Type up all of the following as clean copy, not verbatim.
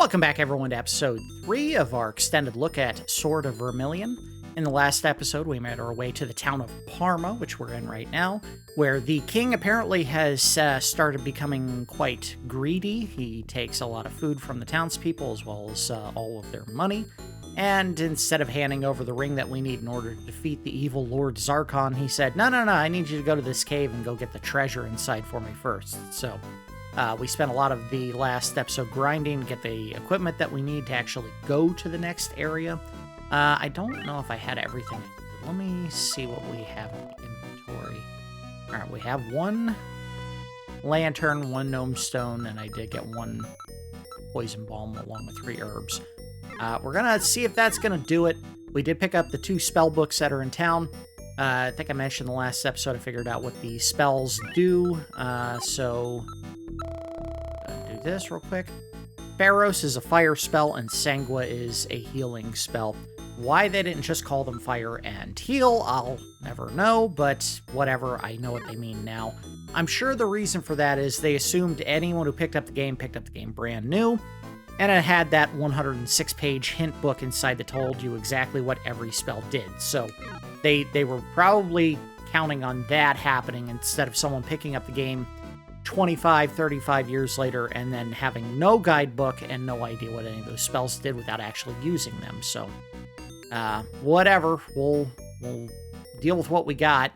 Welcome back, everyone, to episode 3 of our extended look at Sword of Vermilion. In the last episode, we made our way to the town of Parma, which we're in right now, where the king apparently has started becoming quite greedy. He takes a lot of food from the townspeople, as well as all of their money. And instead of handing over the ring that we need in order to defeat the evil Lord Zarkon, he said, no, I need you to go to this cave and go get the treasure inside for me first. So we spent a lot of the last episode grinding to get the equipment that we need to actually go to the next area. I don't know if I had everything. Let me see what we have in the inventory. All right, we have 1 lantern, 1 gnome stone, and I did get 1 poison balm along with 3 herbs. We're gonna see if that's gonna do it. We did pick up the 2 spell books that are in town. I think I mentioned in the last episode I figured out what the spells do. So do this real quick. Pharos is a fire spell, and Sangua is a healing spell. Why they didn't just call them fire and heal, I'll never know, but whatever, I know what they mean now. I'm sure the reason for that is they assumed anyone who picked up the game brand new, and it had that 106-page hint book inside that told you exactly what every spell did. So they were probably counting on that happening instead of someone picking up the game 25, 35 years later and then having no guidebook and no idea what any of those spells did without actually using them. So whatever, we'll deal with what we got.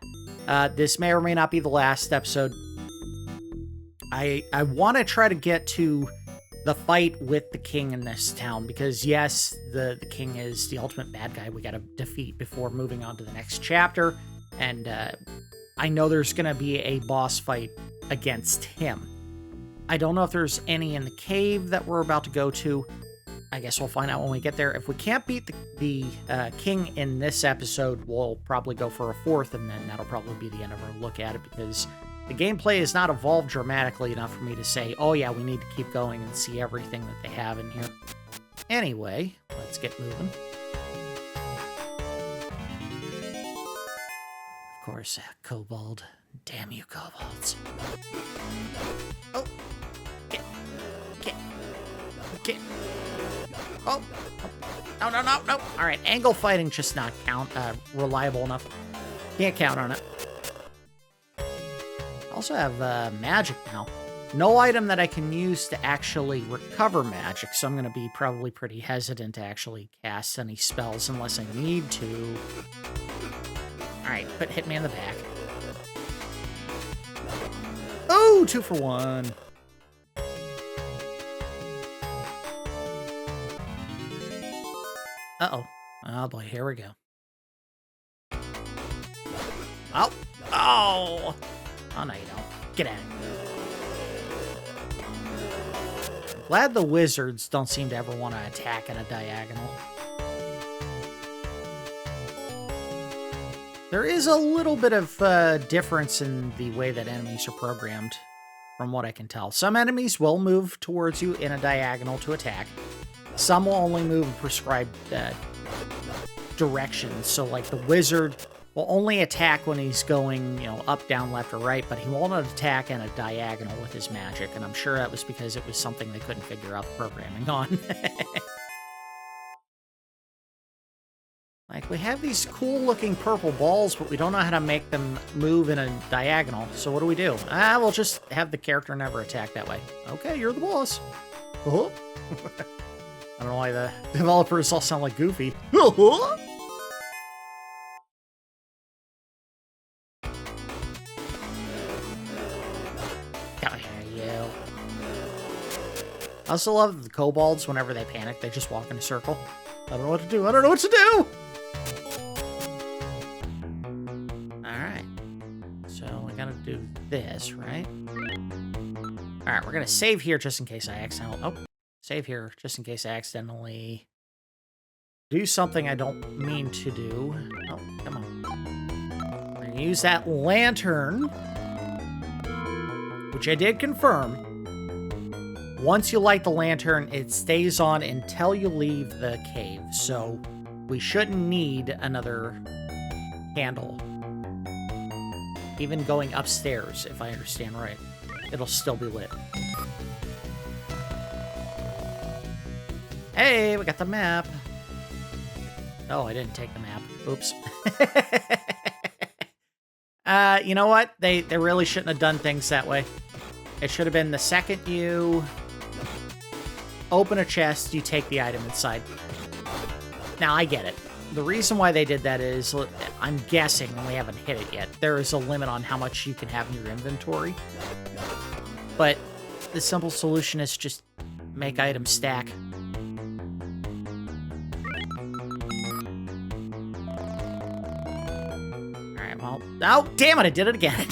This may or may not be the last episode. I want to try to get to the fight with the king in this town, because yes, the king is the ultimate bad guy we got to defeat before moving on to the next chapter, and I know there's going to be a boss fight against him. I don't know if there's any in the cave that we're about to go to. I guess we'll find out when we get there. If we can't beat the king in this episode, we'll probably go for a 4th, and then that'll probably be the end of our look at it, because the gameplay has not evolved dramatically enough for me to say, oh yeah, we need to keep going and see everything that they have in here. Anyway, let's get moving. Of course, kobold. Damn you, kobolds. Oh! Get! Oh! No. Alright, angle fighting just not reliable enough. Can't count on it. I also have magic now. No item that I can use to actually recover magic, so I'm going to be probably pretty hesitant to actually cast any spells unless I need to. Alright, but hit me in the back. Oh, 2 for 1. Uh-oh. Oh, boy, here we go. Oh! Oh, no, you don't. Get out of here. I'm glad the wizards don't seem to ever want to attack in a diagonal. There is a little bit of difference in the way that enemies are programmed, from what I can tell. Some enemies will move towards you in a diagonal to attack. Some will only move in prescribed directions. So, like, the wizard will only attack when he's going, up, down, left, or right, but he won't attack in a diagonal with his magic, and I'm sure that was because it was something they couldn't figure out the programming on. Like, we have these cool-looking purple balls, but we don't know how to make them move in a diagonal. So what do? We'll just have the character never attack that way. Okay, you're the boss. Oh. I don't know why the developers all sound like Goofy. Oh. Come here, you. I also love the kobolds, whenever they panic, they just walk in a circle. I don't know what to do. Alright. So we gotta do this, right? Alright, we're gonna save here just in case I accidentally... Save here just in case I accidentally do something I don't mean to do. Oh, come on. We're gonna use that lantern, which I did confirm. Once you light the lantern, it stays on until you leave the cave, so we shouldn't need another candle. Even going upstairs, if I understand right, it'll still be lit. Hey, we got the map. Oh, I didn't take the map. Oops. You know what? They really shouldn't have done things that way. It should have been the second you open a chest, you take the item inside. Now, I get it. The reason why they did that is, I'm guessing, and we haven't hit it yet, there is a limit on how much you can have in your inventory. But the simple solution is just make items stack. Alright, well... Oh, damn it, I did it again!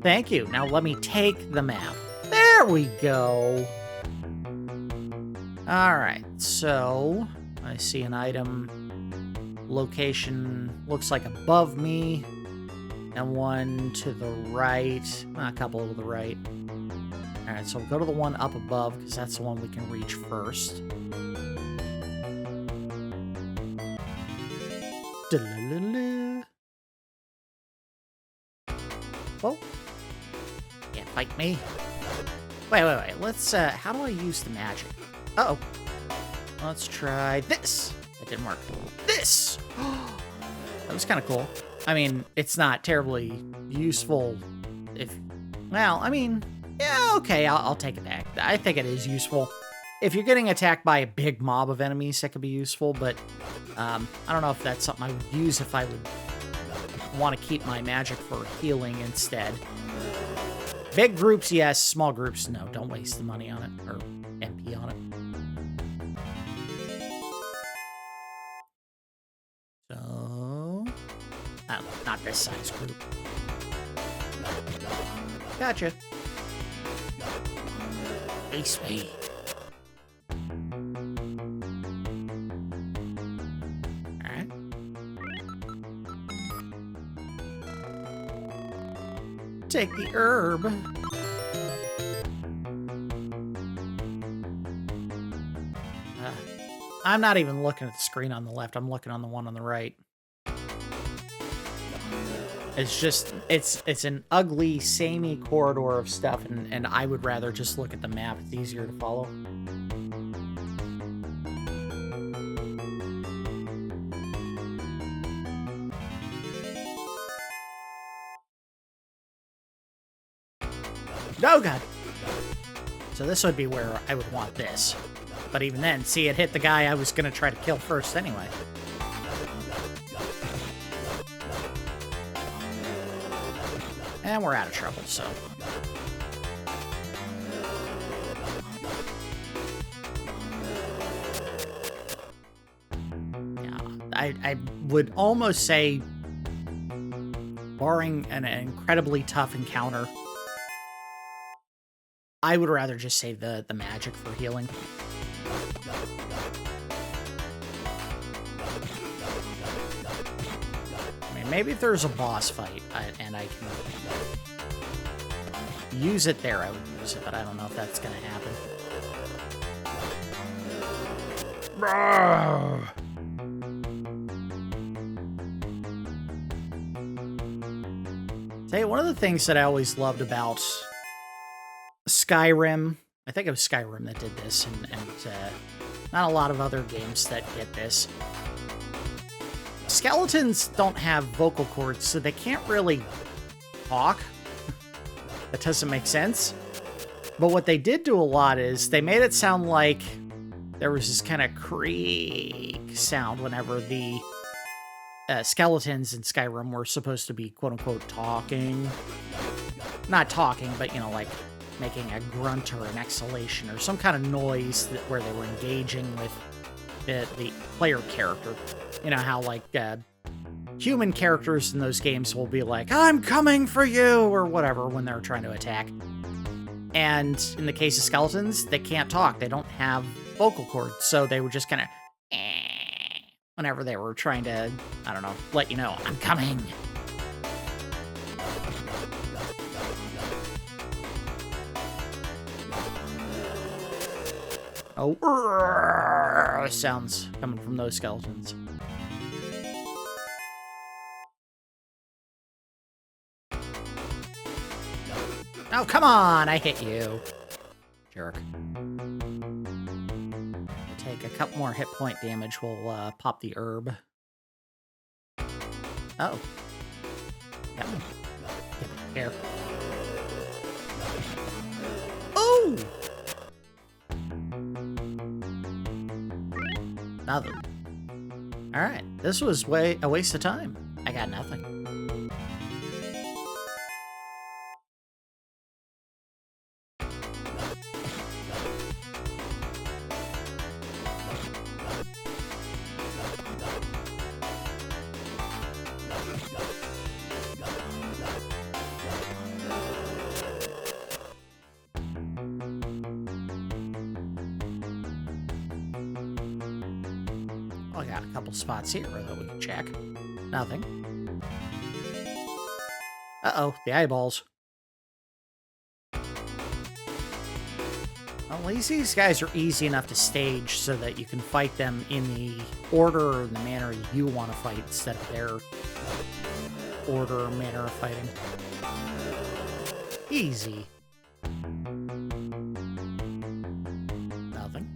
Thank you. Now let me take the map. There we go. Alright, so... I see an item location looks like above me, and one to the right. A couple to the right. Alright, so we'll go to the one up above, because that's the one we can reach first. Oh. Can't fight me. Wait. Let's, how do I use the magic? Uh-oh. Let's try this. That didn't work. This! That was kind of cool. I mean, it's not terribly useful if... Well, I mean... Yeah, okay, I'll take it back. I think it is useful. If you're getting attacked by a big mob of enemies, that could be useful, but... I don't know if that's something I would use if I would want to keep my magic for healing instead. Big groups, yes. Small groups, no. Don't waste the money on it, or MP on it. So... Oh, not this size group. Gotcha. Face me. Alright. Take the herb. I'm not even looking at the screen on the left. I'm looking on the one on the right. It's just, it's an ugly, samey corridor of stuff, and I would rather just look at the map. It's easier to follow. Oh, God. So this would be where I would want this. But even then, see, it hit the guy I was going to try to kill first anyway. And we're out of trouble, so... Yeah, I would almost say, barring an incredibly tough encounter, I would rather just save the magic for healing. I mean, maybe if there's a boss fight and I can use it there, I would use it, but I don't know if that's going to happen. Tell you, one of the things that I always loved about Skyrim, I think it was Skyrim that did this, and not a lot of other games that get this. Skeletons don't have vocal cords, so they can't really talk. That doesn't make sense. But what they did do a lot is they made it sound like there was this kind of creak sound whenever the skeletons in Skyrim were supposed to be quote-unquote talking. Not talking, but, you know, like making a grunt or an exhalation or some kind of noise where they were engaging with the player character. You know how, like, human characters in those games will be like, I'm coming for you, or whatever, when they're trying to attack. And in the case of skeletons, they can't talk. They don't have vocal cords, so they would just kind of whenever they were trying to, I don't know, let you know, I'm coming. Oh, sounds coming from those skeletons. Oh, come on! I hit you. Jerk. Take a couple more hit point damage. We'll pop the herb. Oh. Yep. Here. Oh! Nothing. Alright, this was a waste of time. I got nothing. I got a couple spots here that we can check. Nothing. Uh-oh, the eyeballs. Well, at least these guys are easy enough to stage so that you can fight them in the order or the manner you want to fight instead of their order or manner of fighting. Easy. Nothing.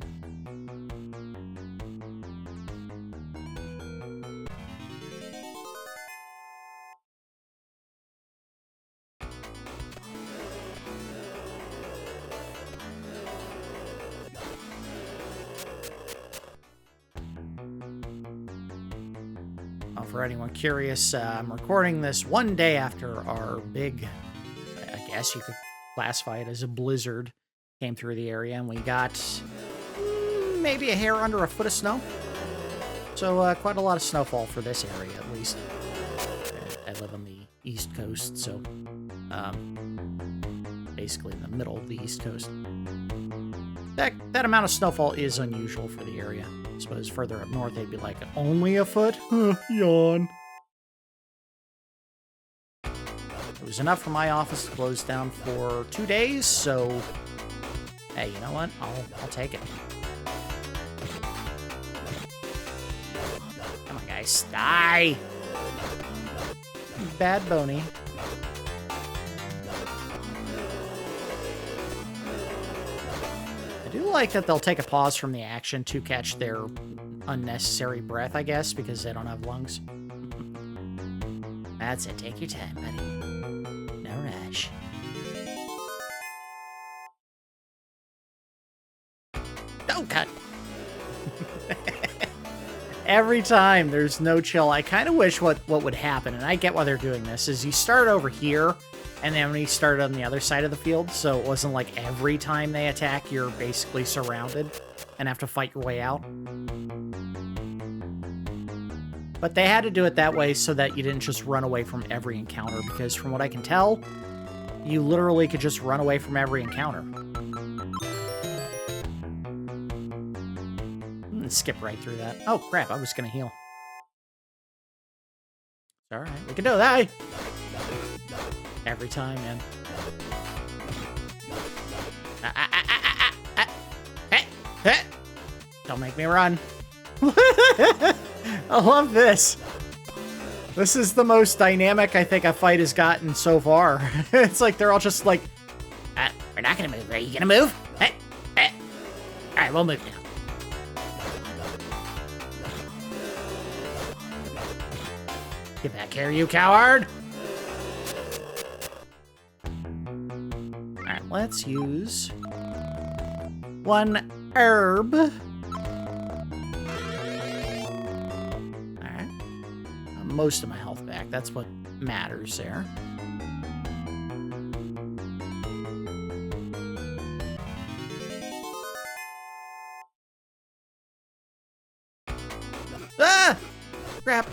For anyone curious, I'm recording this one day after our big, I guess you could classify it as a blizzard, came through the area, and we got maybe a hair under a foot of snow. So quite a lot of snowfall for this area, at least. I live on the East Coast, so basically in the middle of the East Coast. That amount of snowfall is unusual for the area. I suppose further up north, they'd be like, only a foot? Yawn. It was enough for my office to close down for 2 days, so... Hey, you know what? I'll take it. Come on, guys. Die! Bad Boney. I do like that they'll take a pause from the action to catch their unnecessary breath, I guess, because they don't have lungs. That's it. Take your time, buddy. No rush. Don't cut! Every time there's no chill. I kind of wish what would happen, and I get why they're doing this, is you start over here, and then when you start on the other side of the field, so it wasn't like every time they attack, you're basically surrounded and have to fight your way out. But they had to do it that way so that you didn't just run away from every encounter, because from what I can tell, you literally could just run away from every encounter. Skip right through that. Oh, crap, I was gonna heal. Alright, we can do that! Every time, man. Hey! Don't make me run. I love this. This is the most dynamic I think a fight has gotten so far. It's like they're all just like, we're not gonna move. Are you gonna move? Hey! Alright, we'll move now. Get back here, you coward! Alright, let's use one herb. Alright. Most of my health back. That's what matters there. Ah! Crap.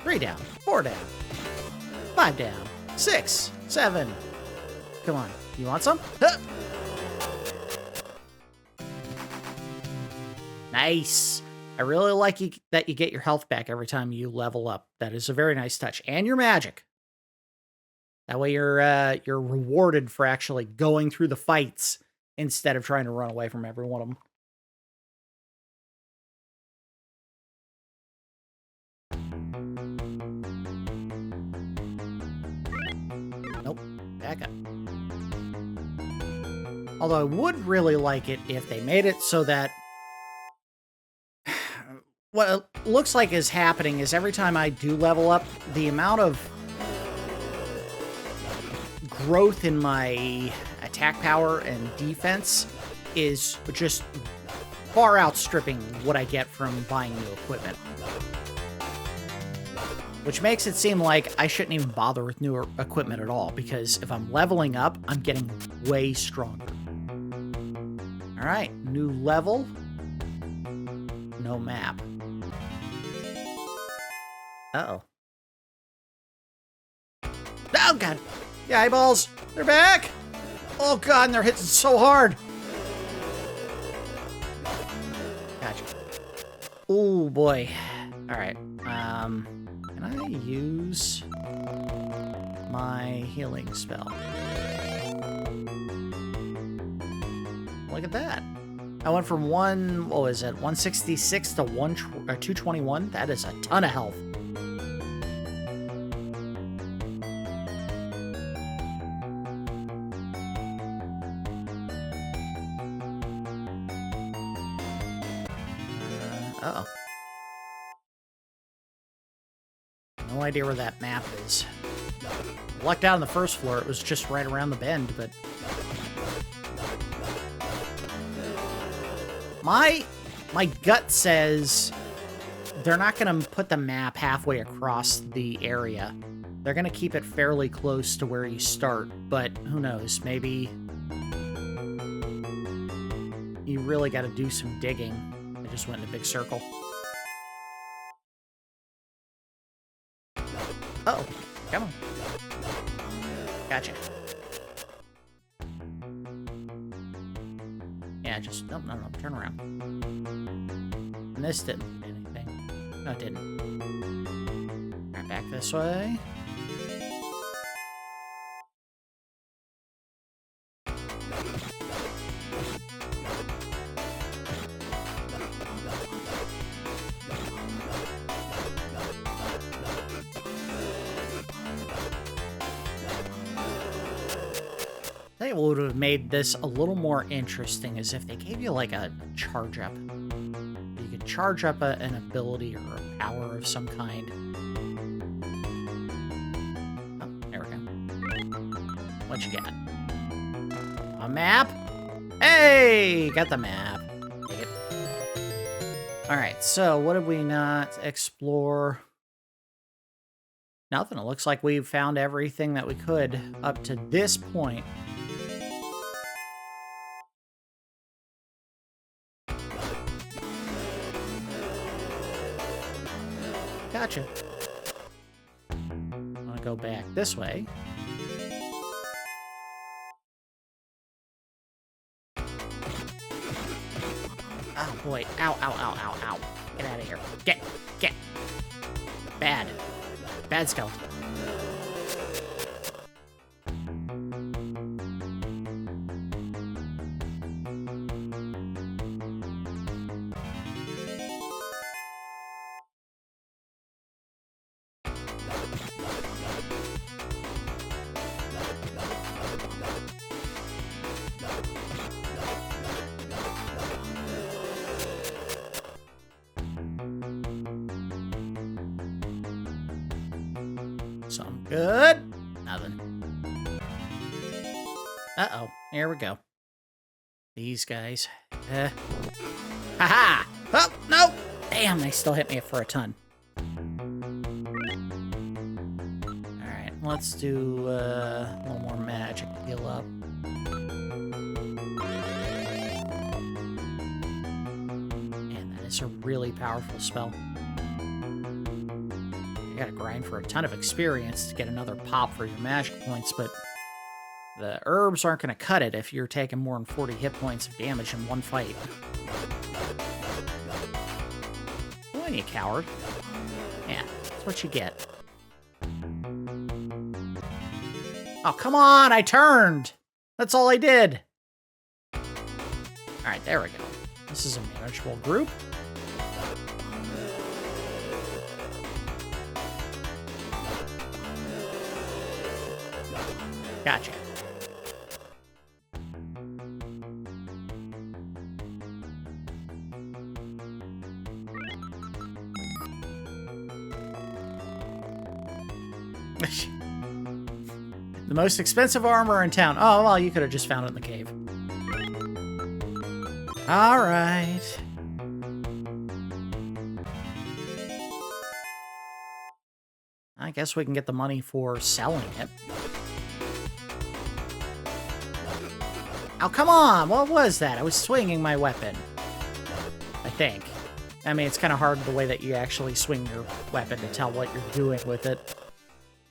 Three down, 4 down, 5 down, 6, 7. Come on, you want some? Huh. Nice. I really like that you get your health back every time you level up. That is a very nice touch. And your magic. That way you're rewarded for actually going through the fights instead of trying to run away from every one of them. Although I would really like it if they made it so that what it looks like is happening is every time I do level up, the amount of growth in my attack power and defense is just far outstripping what I get from buying new equipment. Which makes it seem like I shouldn't even bother with newer equipment at all, because if I'm leveling up, I'm getting way stronger. Alright, new level. No map. Uh-oh. Oh, God! The eyeballs! They're back! Oh, God, and they're hitting so hard! Gotcha. Oh, boy. Alright, can I use my healing spell? Look at that. I went from 166 to 221. That is a ton of health. Uh-oh. No idea where that map is. Lucked out on the first floor, it was just right around the bend, but... My gut says they're not going to put the map halfway across the area. They're going to keep it fairly close to where you start, but who knows, maybe you really got to do some digging. I just went in a big circle. Uh-oh, come on. Gotcha. Yeah, just, no, turn around. And this didn't do anything. No, it didn't. Alright, back this way. I think what would have made this a little more interesting is if they gave you like a charge up. You could charge up an ability or a power of some kind. Oh, there we go. What you got? A map? Hey! Got the map. Take it. Alright, so what did we not explore? Nothing. It looks like we've found everything that we could up to this point. Gotcha. I want to go back this way. Oh boy. Ow, ow, ow, ow, ow. Get out of here. Get. Bad. Bad skeleton. Some good. Nothing. Uh-oh. Here we go. These guys. Ha-ha! Oh, no! Damn, they still hit me for a ton. Alright, let's do a little more magic to heal up. Man, that is a really powerful spell. You gotta grind for a ton of experience to get another pop for your magic points, but the herbs aren't gonna cut it if you're taking more than 40 hit points of damage in one fight. Come on, you coward. Yeah, that's what you get. Oh, come on! I turned! That's all I did! Alright, there we go. This is a manageable group. The most expensive armor in town. Oh, well, you could have just found it in the cave. All right. I guess we can get the money for selling it. Oh, come on! What was that? I was swinging my weapon. I think. I mean, it's kind of hard the way that you actually swing your weapon to tell what you're doing with it.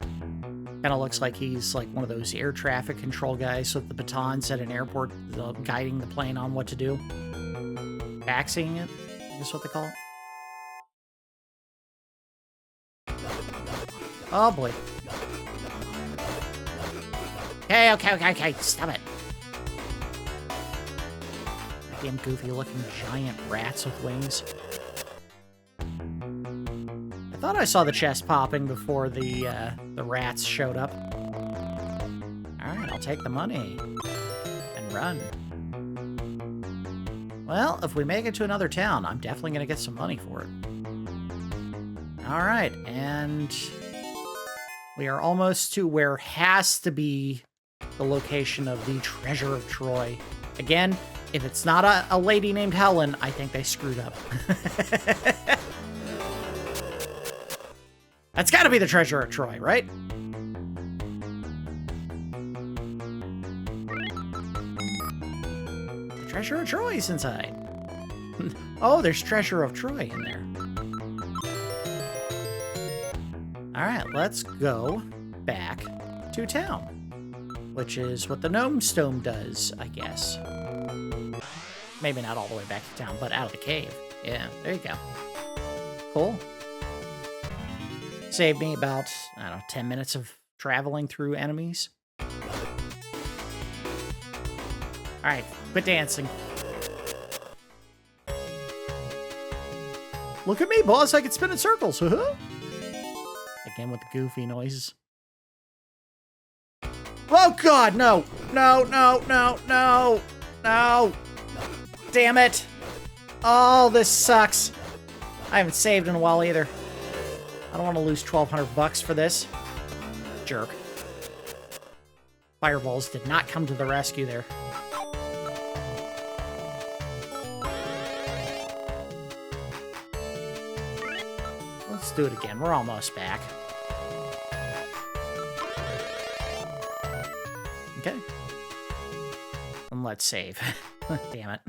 Kind of looks like he's like one of those air traffic control guys with the batons at an airport, guiding the plane on what to do. Taxiing it, I guess what they call it. Oh boy. Okay, stop it. Damn goofy looking giant rats with wings. I thought I saw the chest popping before the rats showed up. Alright, I'll take the money. And run. Well, if we make it to another town, I'm definitely going to get some money for it. Alright, and we are almost to where has to be the location of the Treasure of Troy. Again, if it's not a lady named Helen, I think they screwed up. That's got to be the Treasure of Troy, right? The Treasure of Troy's inside. Oh, there's Treasure of Troy in there. All right, let's go back to town, which is what the Gnostan does, I guess. Maybe not all the way back to town, but out of the cave. Yeah, there you go. Cool. Saved me about, I don't know, 10 minutes of traveling through enemies. Alright, quit dancing. Look at me, boss, I can spin in circles. Again with the goofy noises. Oh god, no! No! Damn it! Oh, this sucks. I haven't saved in a while either. I don't want to lose 1,200 bucks for this. Jerk. Fireballs did not come to the rescue there. Let's do it again. We're almost back. Okay. And let's save. Damn it.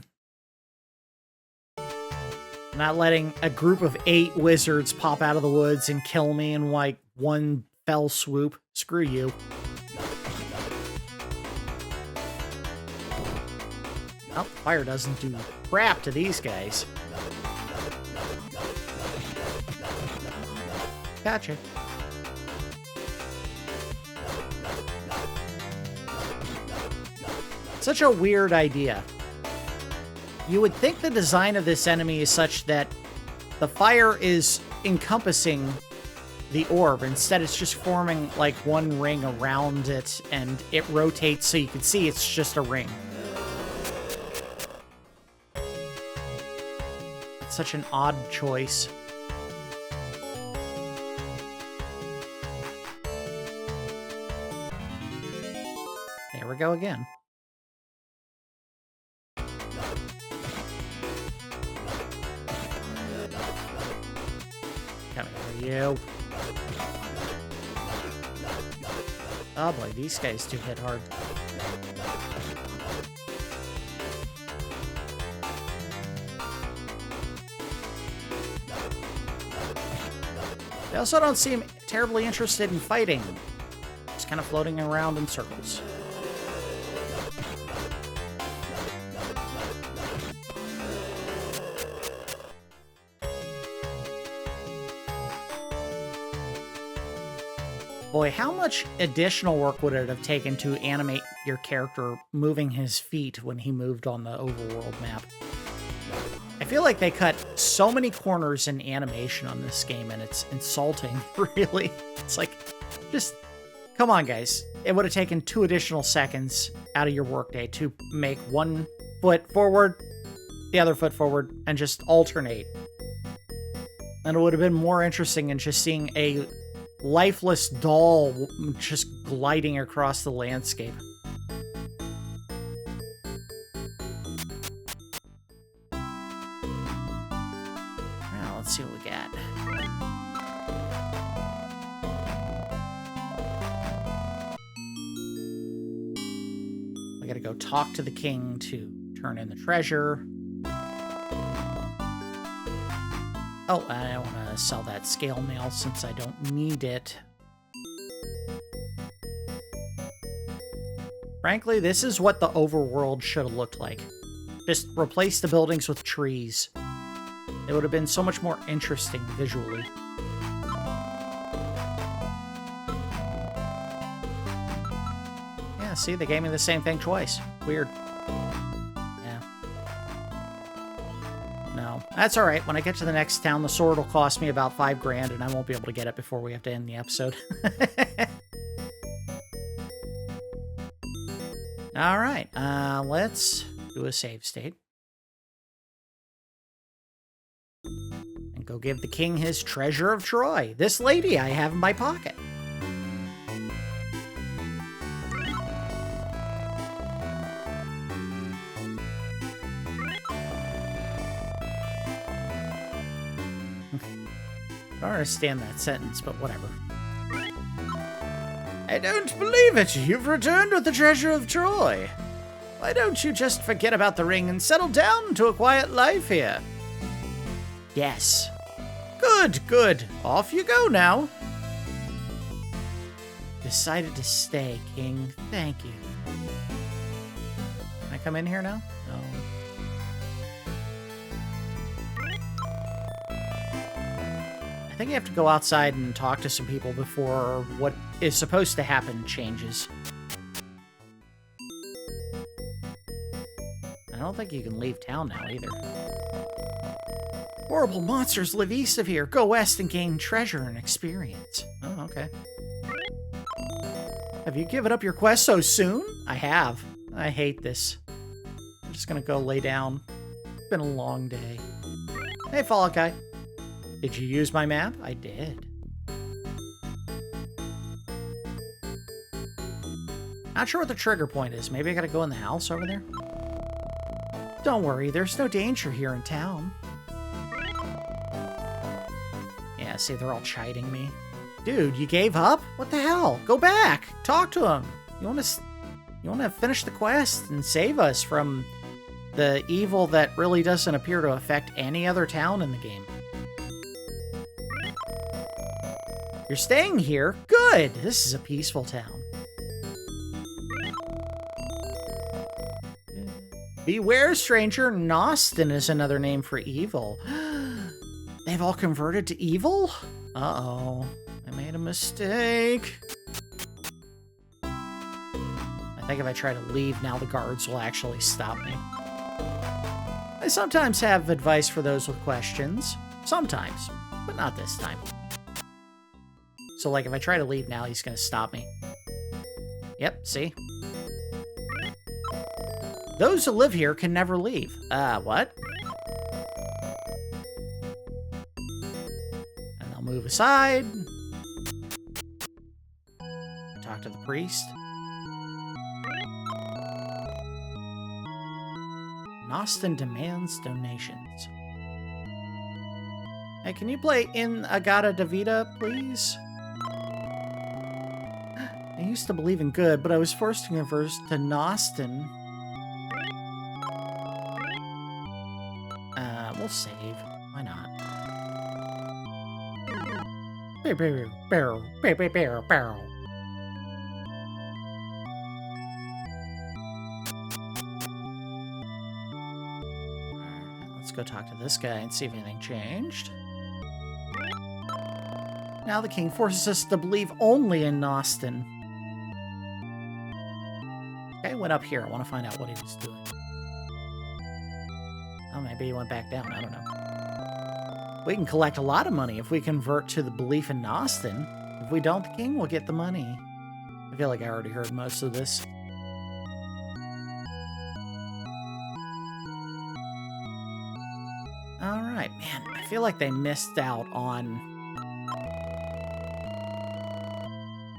Not letting a group of 8 wizards pop out of the woods and kill me in like one fell swoop. Screw you. Oh, fire doesn't do crap to these guys. Gotcha. Such a weird idea. You would think the design of this enemy is such that the fire is encompassing the orb. Instead, it's just forming like one ring around it, and it rotates so you can see it's just a ring. It's such an odd choice. There we go again. You. Oh boy, these guys do hit hard. They also don't seem terribly interested in fighting. Just kind of floating around in circles. Boy, how much additional work would it have taken to animate your character moving his feet when he moved on the overworld map? I feel like they cut so many corners in animation on this game, and it's insulting, really. It's like, just, come on, guys. It would have taken 2 additional seconds out of your workday to make one foot forward, the other foot forward, and just alternate. And it would have been more interesting than just seeing a lifeless doll just gliding across the landscape. Now, let's see what we got. I gotta go talk to the king to turn in the treasure. Oh, I don't want to sell that scale mail since I don't need it. Frankly, this is what the overworld should have looked like. Just replace the buildings with trees. It would have been so much more interesting visually. Yeah, see, they gave me the same thing twice. Weird. No, that's all right. When I get to the next town, the sword will cost me about $5 grand, and I won't be able to get it before we have to end the episode. All right, let's do a save state. And go give the king his treasure of Troy. This lady I have in my pocket. I don't understand that sentence, but whatever. I don't believe it! You've returned with the treasure of Troy! Why don't you just forget about the ring and settle down to a quiet life here? Yes. Good, good. Off you go now. Decided to stay, King. Thank you. Can I come in here now? No. I think you have to go outside and talk to some people before what is supposed to happen changes. I don't think you can leave town now either. Horrible monsters live east of here. Go west and gain treasure and experience. Oh, okay. Have you given up your quest so soon? I have. I hate this. I'm just gonna go lay down. It's been a long day. Hey, Fallout Guy. Did you use my map? I did. Not sure what the trigger point is. Maybe I gotta go in the house over there? Don't worry, there's no danger here in town. Yeah, see, they're all chiding me. Dude, you gave up? What the hell? Go back! Talk to him! You wanna finish the quest and save us from the evil that really doesn't appear to affect any other town in the game. You're staying here? Good! This is a peaceful town. Beware, stranger. Gnostan is another name for evil. They've all converted to evil? Uh-oh. I made a mistake. I think if I try to leave now, the guards will actually stop me. I sometimes have advice for those with questions. Sometimes, but not this time. So, like, if I try to leave now, he's going to stop me. Yep, see? Those who live here can never leave. What? And I'll move aside. Talk to the priest. Gnostan demands donations. Hey, can you play In Agata Davida, please? I used to believe in good, but I was forced to convert to Gnostan. We'll save. Why not? Barrel. Let's go talk to this guy and see if anything changed. Now the king forces us to believe only in Gnostan. Okay, went up here. I want to find out what he was doing. Oh, maybe he went back down. I don't know. We can collect a lot of money if we convert to the belief in Gnostan. If we don't, the king will get the money. I feel like I already heard most of this. Alright, man. I feel like they missed out on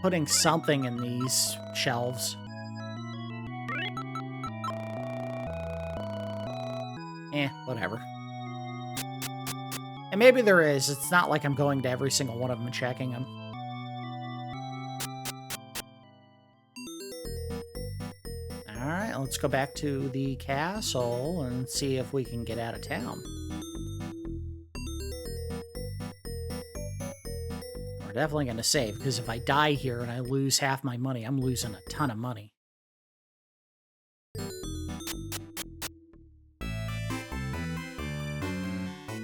putting something in these shelves. Whatever. And maybe there is. It's not like I'm going to every single one of them and checking them. Alright, let's go back to the castle and see if we can get out of town. We're definitely going to save, because if I die here and I lose half my money, I'm losing a ton of money.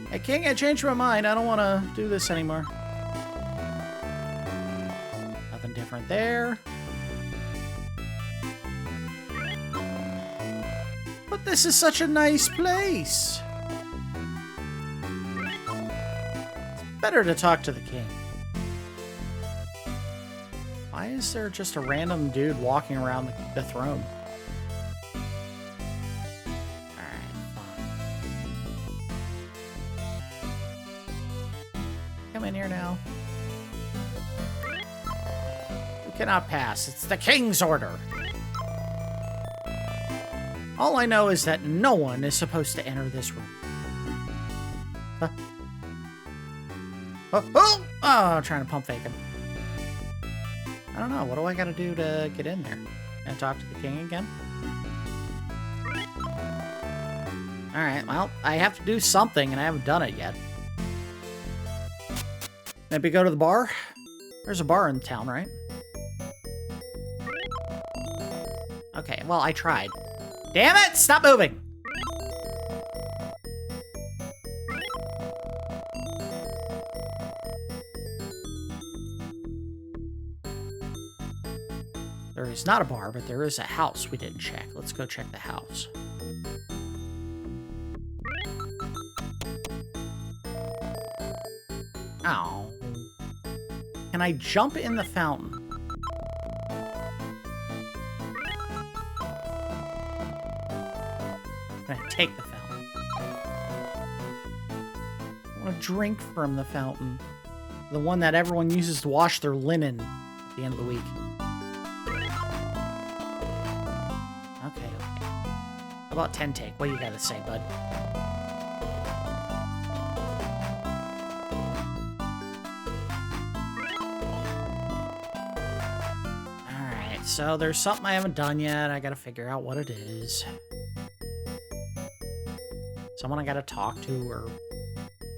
Hey, King, I changed my mind. I don't want to do this anymore. Nothing different there. But this is such a nice place. It's better to talk to the king. Why is there just a random dude walking around the throne? In here now. You cannot pass. It's the king's order. All I know is that no one is supposed to enter this room. Huh? Oh, I'm trying to pump fake him. I don't know. What do I gotta do to get in there? Can I talk to the king again? Alright, well, I have to do something and I haven't done it yet. Maybe go to the bar? There's a bar in town, right? Okay, well, I tried. Damn it! Stop moving! There is not a bar, but there is a house we didn't check. Let's go check the house. Ow. Can I jump in the fountain? Can I take the fountain? I want to drink from the fountain. The one that everyone uses to wash their linen at the end of the week. Okay. How about 10 take? What do you gotta say, bud? So there's something I haven't done yet. I gotta figure out what it is. Someone I gotta talk to, or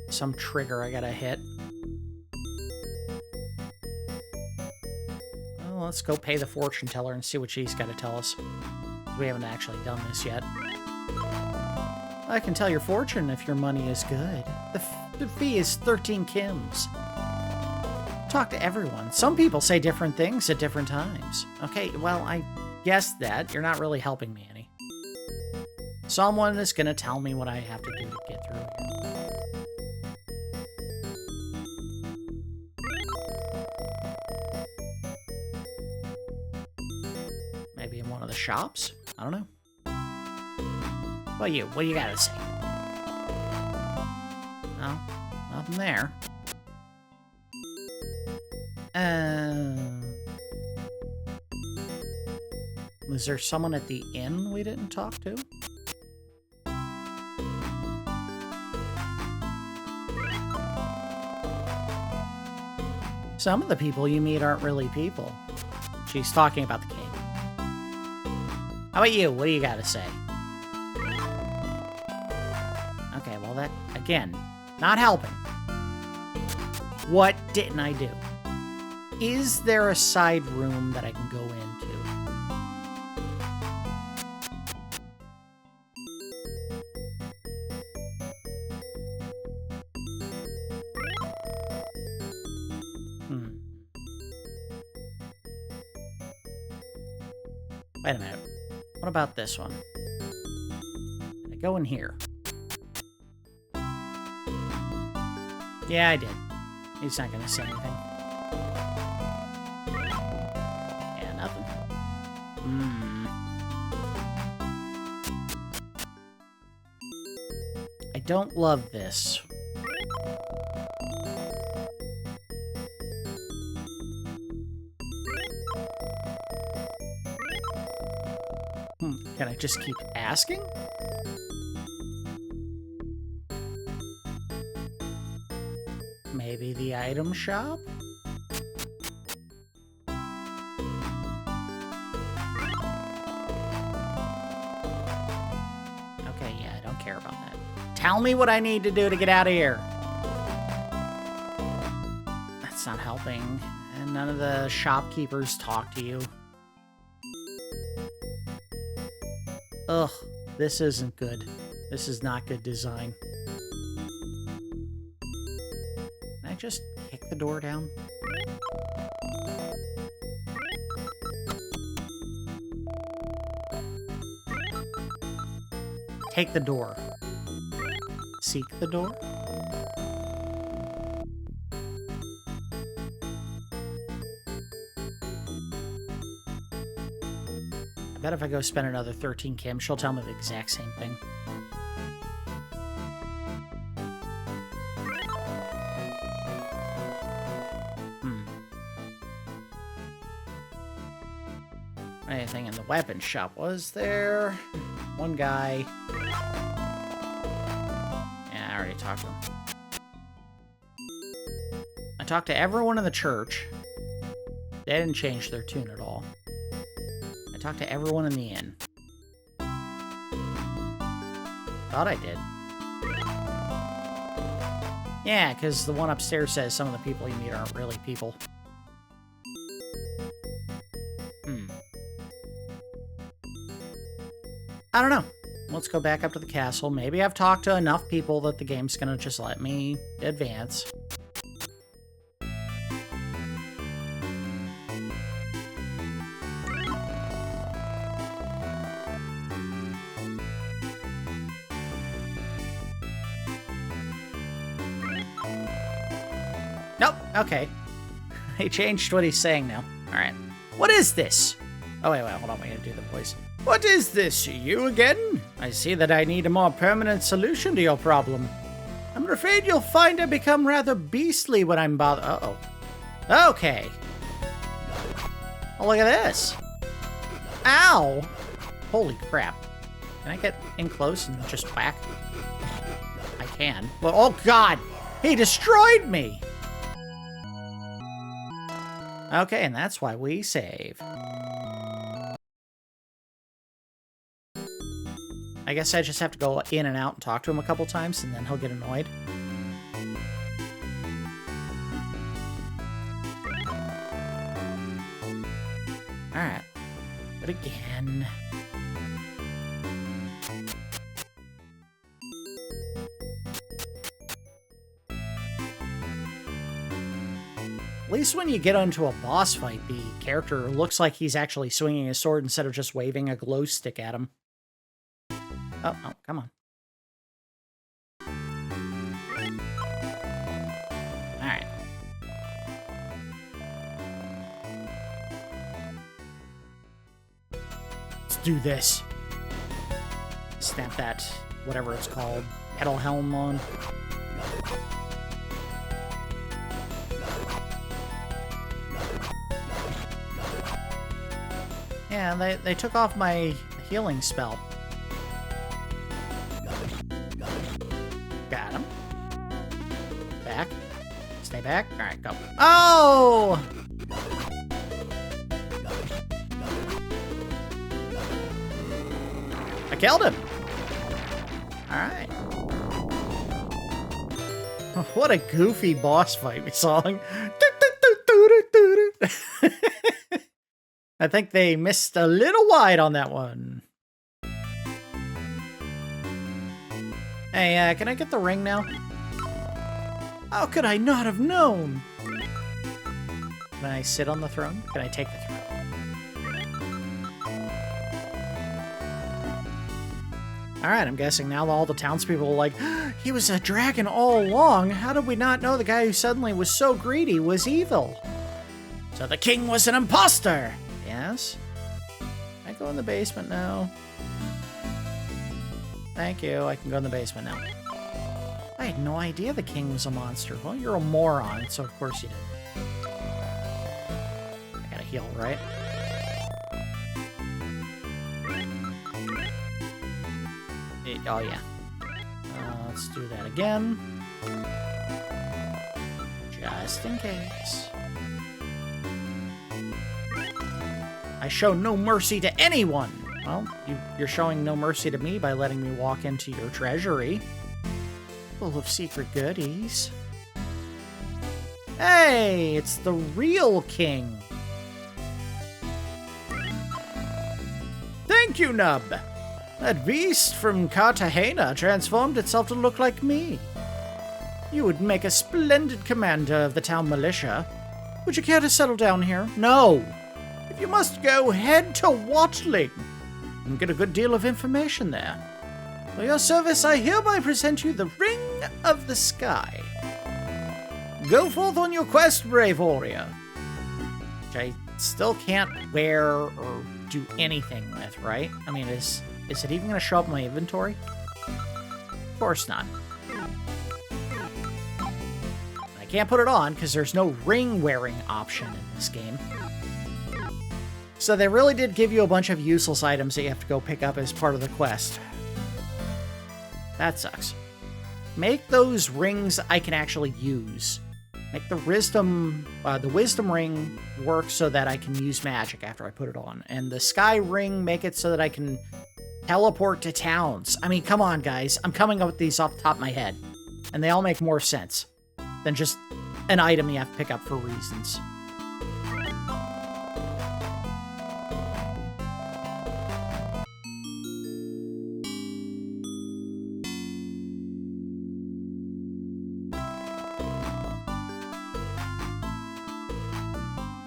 some trigger I gotta hit. Well, let's go pay the fortune teller and see what she's gotta tell us. We haven't actually done this yet. I can tell your fortune if your money is good. The fee is 13 Kims. Talk to everyone. Some people say different things at different times. Okay, well, I guessed that. You're not really helping me any. Someone is gonna tell me what I have to do to get through here. Maybe in one of the shops? I don't know. What do you gotta say? No, nothing there. Was there someone at the inn we didn't talk to? Some of the people you meet aren't really people. She's talking about the king. How about you? What do you got to say? Okay, well that, again, not helping. What didn't I do? Is there a side room that I can go into? Wait a minute. What about this one? Can I go in here? Yeah, I did. He's not going to say anything. Yeah, nothing. I don't love this. Can I just keep asking? Maybe the item shop? Okay, yeah, I don't care about that. Tell me what I need to do to get out of here. That's not helping. And none of the shopkeepers talk to you. Ugh, this isn't good. This is not good design. Can I just kick the door down? Take the door. Seek the door? I bet if I go spend another 13 Kim, she'll tell me the exact same thing. Anything in the weapon shop, was there? One guy. Yeah, I already talked to him. I talked to everyone in the church. They didn't change their tune at all. I talked to everyone in the inn. Thought I did. Yeah, because the one upstairs says some of the people you meet aren't really people. I don't know. Let's go back up to the castle. Maybe I've talked to enough people that the game's gonna just let me advance. Nope. Okay. He changed what he's saying now. Alright. What is this? Oh, wait, hold on. We gotta do the voice. What is this? You again? I see that I need a more permanent solution to your problem. I'm afraid you'll find I become rather beastly when I'm bothered. Uh-oh. Okay. Oh, look at this. Ow! Holy crap. Can I get in close and just whack? I can. But, oh, God! He destroyed me! Okay, and that's why we save. I guess I just have to go in and out and talk to him a couple times, and then he'll get annoyed. Alright. But again... At least when you get into a boss fight, the character looks like he's actually swinging his sword instead of just waving a glow stick at him. Oh, come on. Alright. Let's do this. Snap that, whatever it's called, petal helm on. Yeah, they took off my healing spell. Got him. Back. Stay back. Alright, go. Oh! I killed him! Alright. What a goofy boss fight song. I think they missed a little wide on that one. Hey, can I get the ring now? How could I not have known? Can I sit on the throne? Can I take the throne? Alright, I'm guessing now all the townspeople are like, he was a dragon all along. How did we not know the guy who suddenly was so greedy was evil? So the king was an imposter! Yes? Can I go in the basement now? Thank you, I can go in the basement now. I had no idea the king was a monster. Well, you're a moron, so of course you did. I gotta heal, right? Oh, yeah. Let's do that again. Just in case. I show no mercy to anyone! Well, you're showing no mercy to me by letting me walk into your treasury. Full of secret goodies. Hey, it's the real king. Thank you, Nub. That beast from Cartagena transformed itself to look like me. You would make a splendid commander of the town militia. Would you care to settle down here? No. If you must go, head to Watling and get a good deal of information there. For your service, I hereby present you the Ring of the Sky. Go forth on your quest, brave warrior. Which I still can't wear or do anything with, right? I mean, is it even going to show up in my inventory? Of course not. I can't put it on because there's no ring-wearing option in this game. So they really did give you a bunch of useless items that you have to go pick up as part of the quest. That sucks. Make those rings I can actually use. Make the wisdom ring work so that I can use magic after I put it on. And the sky ring, make it so that I can teleport to towns. I mean, come on, guys. I'm coming up with these off the top of my head. And they all make more sense than just an item you have to pick up for reasons.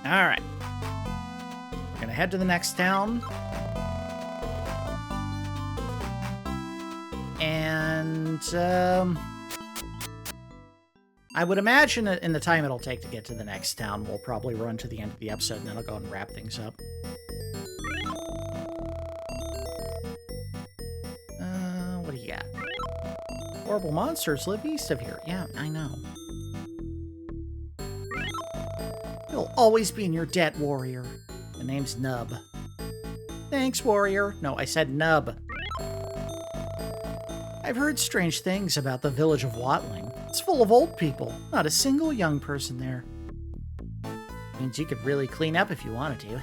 Alright. We're gonna head to the next town. And, I would imagine that in the time it'll take to get to the next town, we'll probably run to the end of the episode, and then I'll go and wrap things up. What do you got? Horrible monsters live east of here. Yeah, I know. You'll always be in your debt, warrior. The name's Nub. Thanks, warrior. No, I said Nub. I've heard strange things about the village of Watling. It's full of old people. Not a single young person there. Means you could really clean up if you wanted to.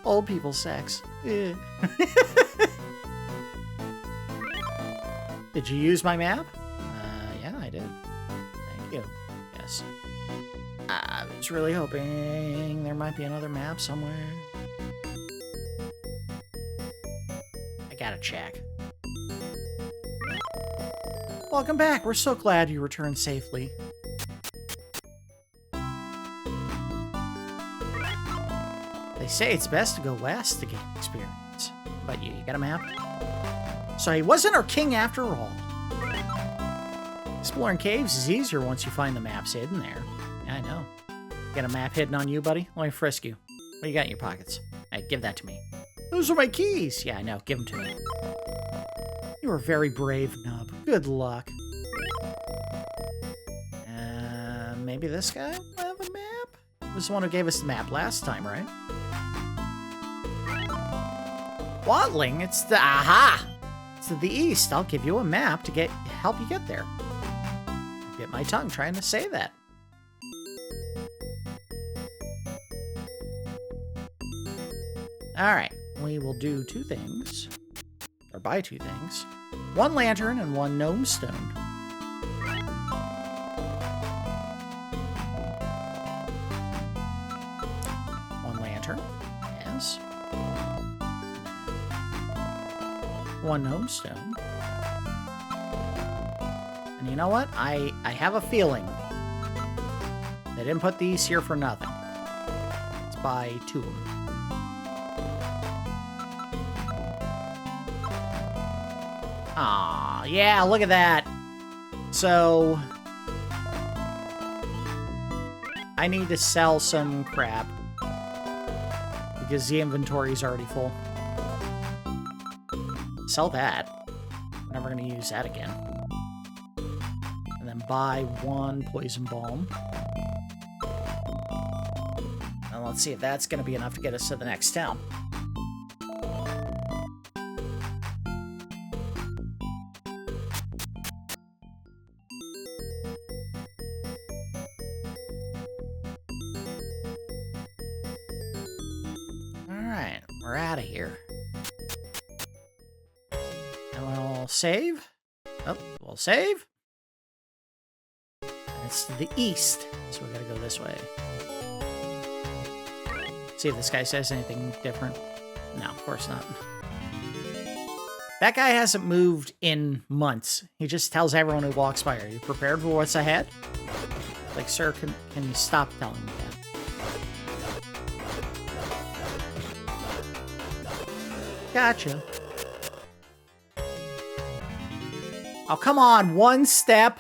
Old people sex. Did you use my map? Yeah, I did. Thank you. Yes. I was really hoping there might be another map somewhere. I gotta check. Welcome back. We're so glad you returned safely. They say it's best to go west to gain experience. But you got a map? So he wasn't our king after all. Exploring caves is easier once you find the maps hidden there. Yeah, I know. Got a map hidden on you, buddy? Let me frisk you. What do you got in your pockets? Hey, give that to me. Those are my keys! Yeah, I know. Give them to me. You are very brave, Nub. Good luck. Maybe this guy will have a map? He was the one who gave us the map last time, right? Watling? It's the... Aha! It's to the east. I'll give you a map to help you get there. I bit my tongue trying to say that. Alright. We will do two things. Or buy two things. One lantern and one gnome stone. One lantern. Yes. One gnome stone. And you know what? I have a feeling they didn't put these here for nothing. Let's buy two of them. Aw, yeah, look at that. So, I need to sell some crap because the inventory is already full. Sell that. I'm never going to use that again. And then buy one poison balm. And let's see if that's going to be enough to get us to the next town. out of here. And we'll save. Oh, we'll save. And it's to the east, so we gotta go this way. See if this guy says anything different. No, of course not. That guy hasn't moved in months. He just tells everyone who walks by, are you prepared for what's ahead? Like, sir, can you stop telling me that? Gotcha. Oh, come on, one step.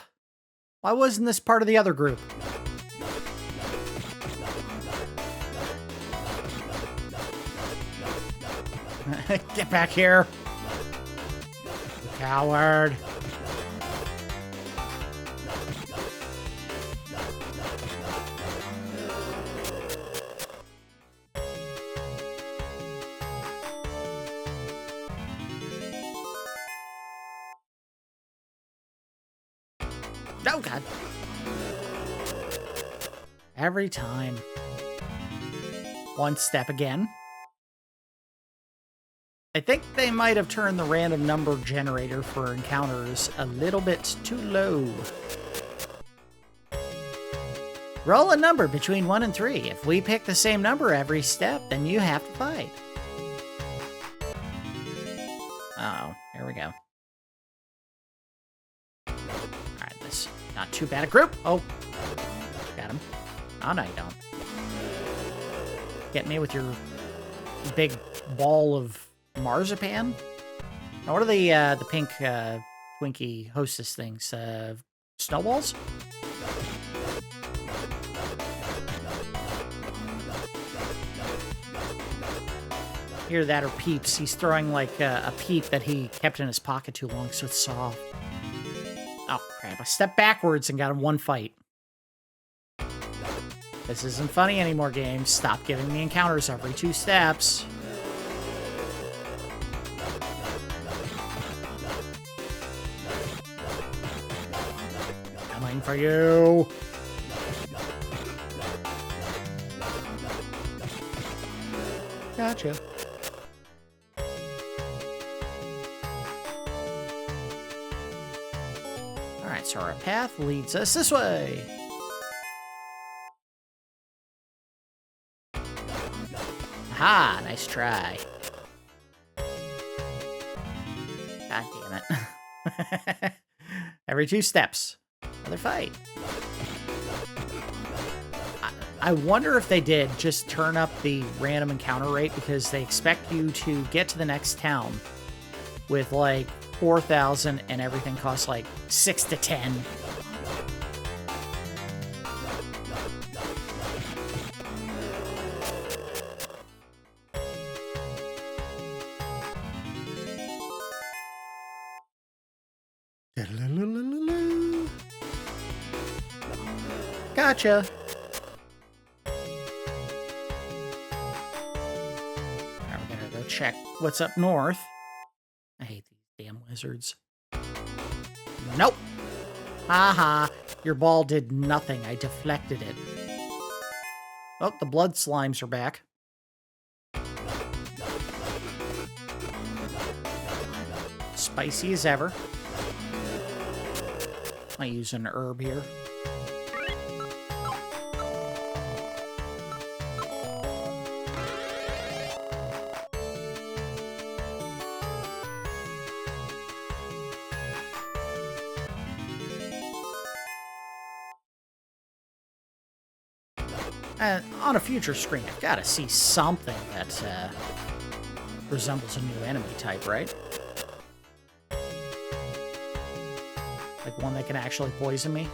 Why wasn't this part of the other group? Get back here. You coward. Oh, God. Every time. One step again. I think they might have turned the random number generator for encounters a little bit too low. Roll a number between 1 and 3. If we pick the same number every step, then you have to fight. Uh-oh, here we go. Alright, this not too bad a group. Oh, got him. Oh, no, you don't. Get me with your big ball of marzipan? Now, what are the pink Twinkie hostess things? Snowballs? Either that or Peeps. He's throwing like a peep that he kept in his pocket too long, so it's soft. Oh, crap. I stepped backwards and got him one fight. This isn't funny anymore, game. Stop giving me encounters every 2 steps. Coming for you. Gotcha. Alright, so our path leads us this way. Ha! Nice try. God damn it. Every 2 steps. Another fight. I wonder if they did just turn up the random encounter rate because they expect you to get to the next town with like 4,000 and everything costs like 6 to 10. Gotcha. Alright, we're gonna go check what's up north. I hate these damn wizards. Nope. Haha. Your ball did nothing. I deflected it. Oh, the blood slimes are back. Spicy as ever. I use an herb here. On a future screen, I've got to see something that resembles a new enemy type, right? Like one that can actually poison me.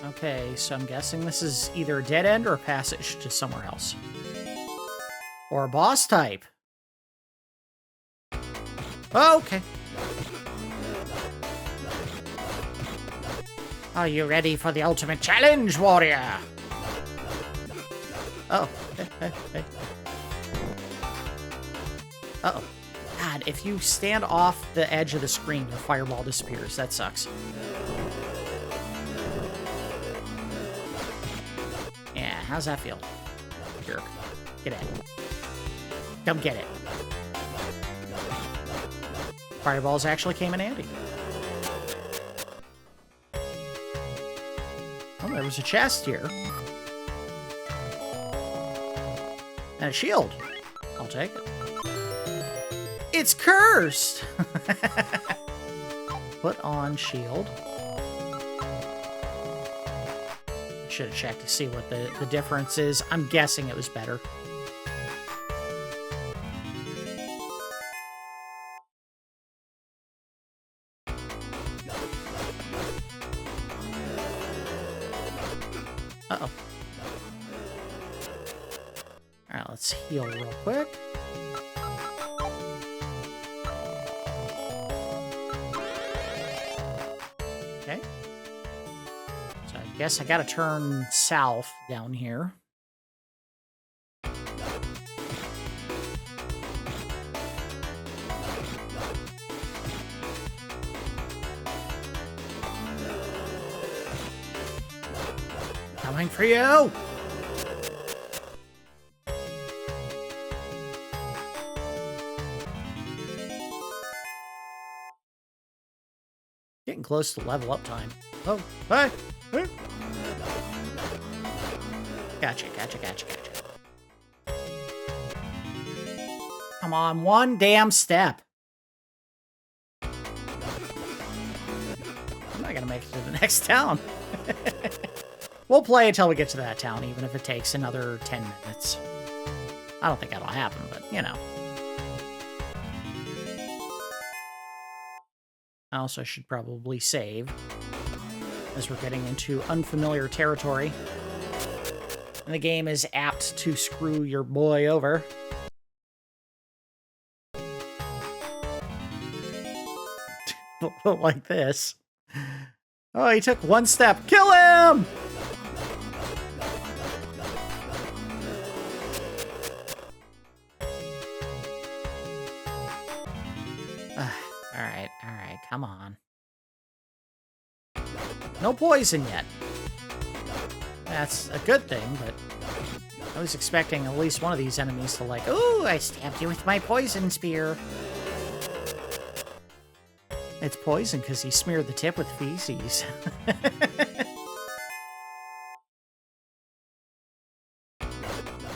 Okay, so I'm guessing this is either a dead end or a passage to somewhere else. Or a boss type. Oh, okay. Are you ready for the ultimate challenge, warrior? Oh, hey. Uh-oh. God, if you stand off the edge of the screen, your fireball disappears. That sucks. Yeah, how's that feel? Jerk. Get in. Come get it. Fireballs actually came in handy. Oh, there was a chest here. And a shield. I'll take it. It's cursed! Put on shield. Should have checked to see what the difference is. I'm guessing it was better. Uh-oh. Alright, let's heal real quick. Okay. So I guess I gotta turn south down here. Coming for you! Getting close to level up time. Oh, hey! Hey. Gotcha. Come on, one damn step. I'm not gonna make it to the next town. We'll play until we get to that town, even if it takes another 10 minutes. I don't think that'll happen, but, you know. I also should probably save, as we're getting into unfamiliar territory. And the game is apt to screw your boy over. Like this. Oh, he took one step. Kill him! Alright, come on. No poison yet. That's a good thing, but I was expecting at least one of these enemies to like, ooh, I stabbed you with my poison spear. It's poison because he smeared the tip with feces.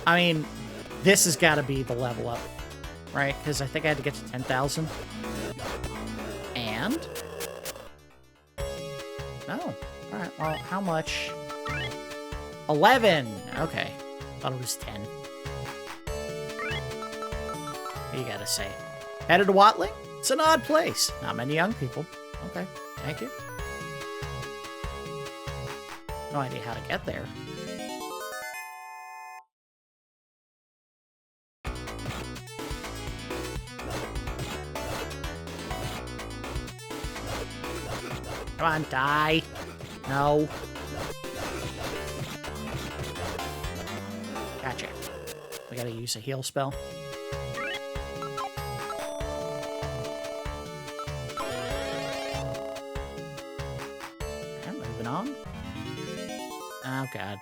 I mean, this has got to be the level up, right? Because I think I had to get to 10,000. And? Oh, alright, well, how much? 11! Okay, thought it was 10. What do you gotta say? Headed to Watling? It's an odd place. Not many young people. Okay, thank you. No idea how to get there. Come on, die. No. Gotcha. We gotta use a heal spell. Okay, moving on. Oh, God.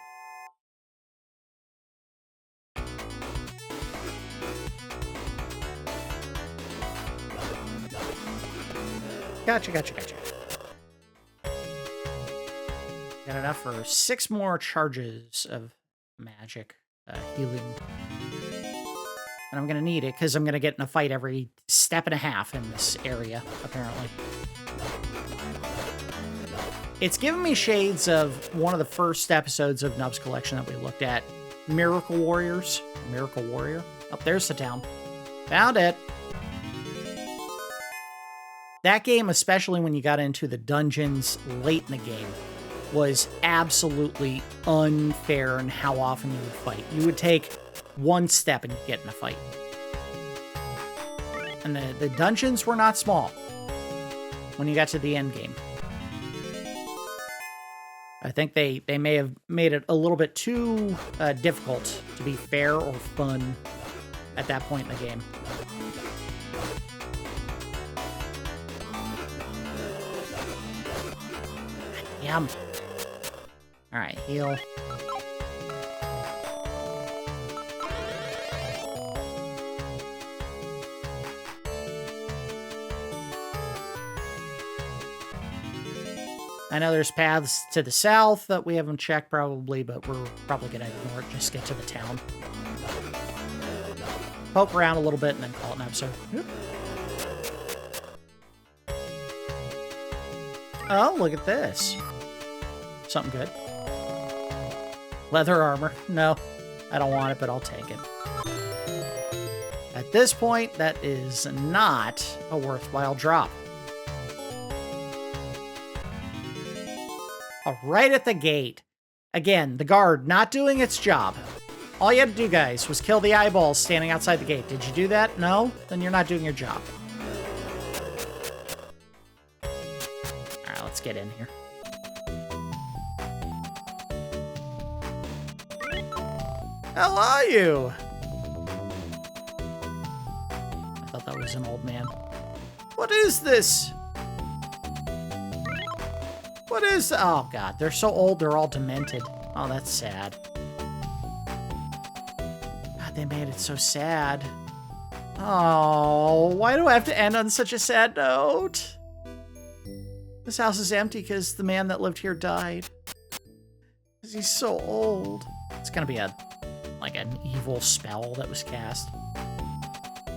Gotcha. Got enough for 6 more charges of magic healing. And I'm going to need it because I'm going to get in a fight every step and a half in this area, apparently. It's given me shades of one of the first episodes of Nub's Collection that we looked at. Miracle Warriors. Miracle Warrior. Oh, there's the town. Found it. That game, especially when you got into the dungeons late in the game, was absolutely unfair in how often you would fight. You would take one step and you'd get in a fight. And the dungeons were not small when you got to the end game. I think they may have made it a little bit too difficult to be fair or fun at that point in the game. Yum. All right, heal. I know there's paths to the south that we haven't checked probably, but we're probably going to ignore it. Just get to the town. Poke around a little bit and then call it an episode. Oop. Oh, look at this. Something good. Leather armor. No, I don't want it, but I'll take it. At this point, that is not a worthwhile drop. Right at the gate. Again, the guard not doing its job. All you had to do, guys, was kill the eyeballs standing outside the gate. Did you do that? No? Then you're not doing your job. Alright, let's get in here. How are you? I thought that was an old man. What is this? What is... Oh, God. They're so old, they're all demented. Oh, that's sad. God, they made it so sad. Oh, why do I have to end on such a sad note? This house is empty because the man that lived here died. Because he's so old. It's gonna be like an evil spell that was cast.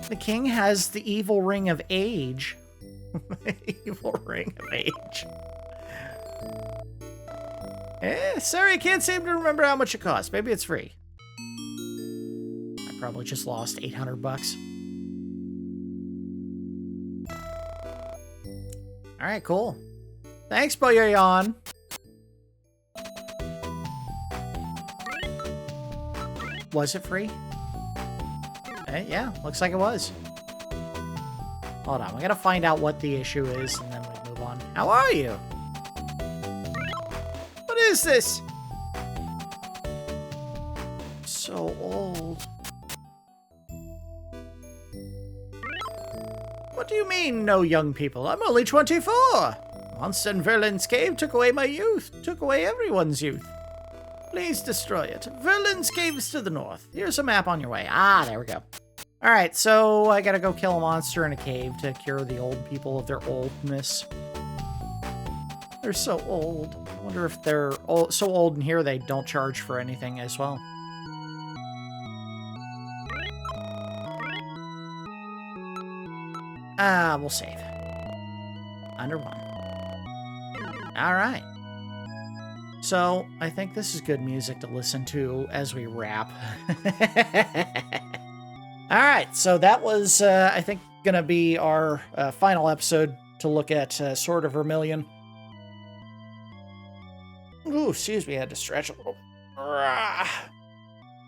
The king has the evil ring of age. Evil ring of age. Sorry, I can't seem to remember how much it cost. Maybe it's free. I probably just lost 800 bucks. Alright, cool. Thanks, Boyan. Was it free? Yeah, looks like it was. Hold on, we gotta find out what the issue is, and then we move on. How are you? What is this? So old. What do you mean, no young people? I'm only 24. Monster and Verlin's cave took away my youth. Took away everyone's youth. Please destroy it. Verlin's cave is to the north. Here's a map on your way. Ah, there we go. Alright, so I gotta go kill a monster in a cave to cure the old people of their oldness. They're so old. I wonder if they're so old in here they don't charge for anything as well. We'll save. Under one. Alright. So, I think this is good music to listen to as we wrap. Alright, so that was, I think, gonna be our final episode to look at Sword of Vermilion. Ooh, excuse me, I had to stretch a little bit.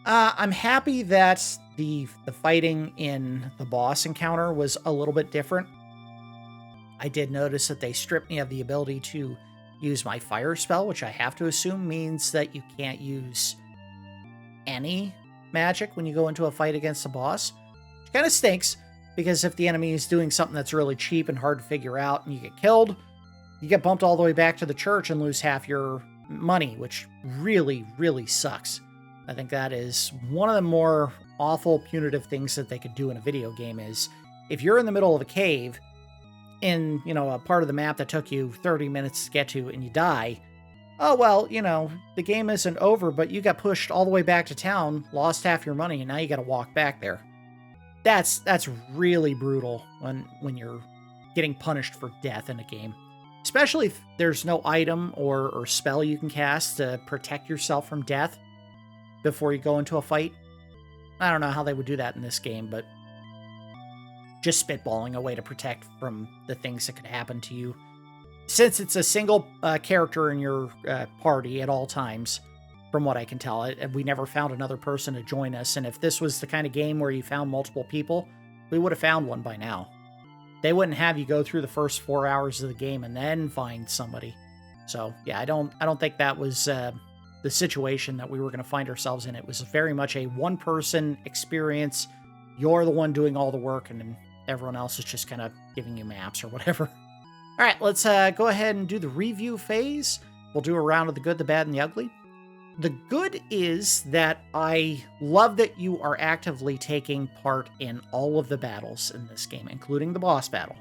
I'm happy that the fighting in the boss encounter was a little bit different. I did notice that they stripped me of the ability to use my fire spell, which I have to assume means that you can't use any magic when you go into a fight against a boss. Which kind of stinks, because if the enemy is doing something that's really cheap and hard to figure out and you get killed, you get bumped all the way back to the church and lose half your money, which really, really sucks. I think that is one of the more awful, punitive things that they could do in a video game is, if you're in the middle of a cave, in, you know, a part of the map that took you 30 minutes to get to and you die, oh, well, you know, the game isn't over, but you got pushed all the way back to town, lost half your money, and now you got to walk back there. That's really brutal when you're getting punished for death in a game. Especially if there's no item or spell you can cast to protect yourself from death before you go into a fight. I don't know how they would do that in this game, but just spitballing a way to protect from the things that could happen to you. Since it's a single character in your party at all times, from what I can tell, we never found another person to join us, and if this was the kind of game where you found multiple people, we would have found one by now. They wouldn't have you go through the first 4 hours of the game and then find somebody. So, yeah, I don't think that was the situation that we were going to find ourselves in. It was very much a one-person experience. You're the one doing all the work, and then everyone else is just kind of giving you maps or whatever. All right, let's go ahead and do the review phase. we'll do a round of the good, the bad, and the ugly. The good is that I love that you are actively taking part in all of the battles in this game, including the boss battle.